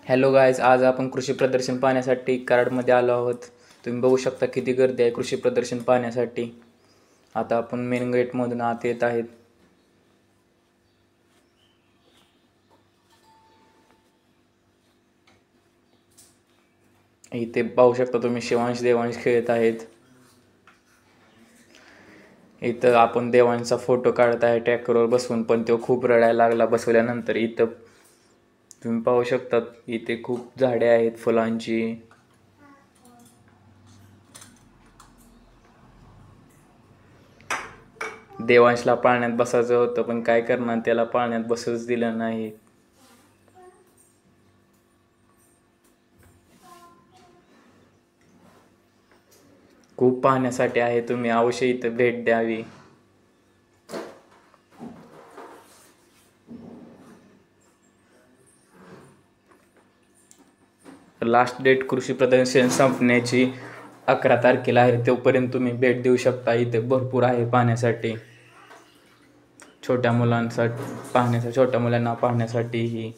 Hello guys, आज आपण कृषी प्रदर्शन पाहण्यासाठी कराडमध्ये आलो आहोत. तुम्ही बघू शकता किती गर्दी आहे कृषी प्रदर्शन पाहण्यासाठी. आता आपण मेन गेटमधून आत येत आहेत. इथे पाहू शकता तुम्ही शिवांश देवांश खेळत आहेत. इथं आपण देवांचा फोटो काढत आहे ट्रॅक्टरवर बसवून, पण तो खूप रडायला लागला बसवल्यानंतर. इथं तुम्ही पाहू शकता इथे खूप झाडे आहेत फुलांची. देवांशला पाळण्यात बसायचं होतं, पण काय करणार, त्याला पाळण्यात बसूच दिलं नाही. खूप पाहण्यासाठी आहे, तुम्ही अवश्य इथं भेट द्यावी. लास्ट डेट कृषी प्रदर्शन संपण्याची 11 तारखेला आहे. तोपर्यंत तुम्ही भेट देऊ शकता. इथे भरपूर आहे पाहण्यासाठी. छोट्या मुलांना पाहण्यासाठीही.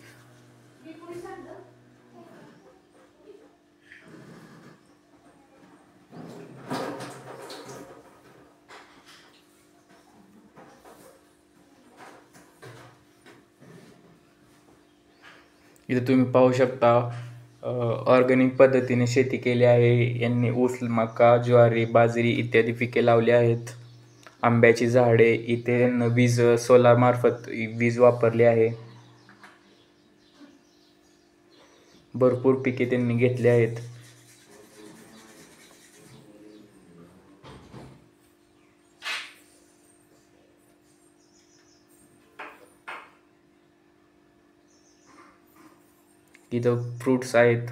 इथे तुम्ही पाहू शकता ऑर्गॅनिक पद्धतीने शेती केली आहे. यांनी ऊस, मका, ज्वारी, बाजरी इत्यादी पिके लावली आहेत. आंब्याची झाडे, इथे वीज सोलार मार्फत वीज वापरली आहे. भरपूर पिके त्यांनी घेतली आहेत. इथं फ्रुट्स आहेत.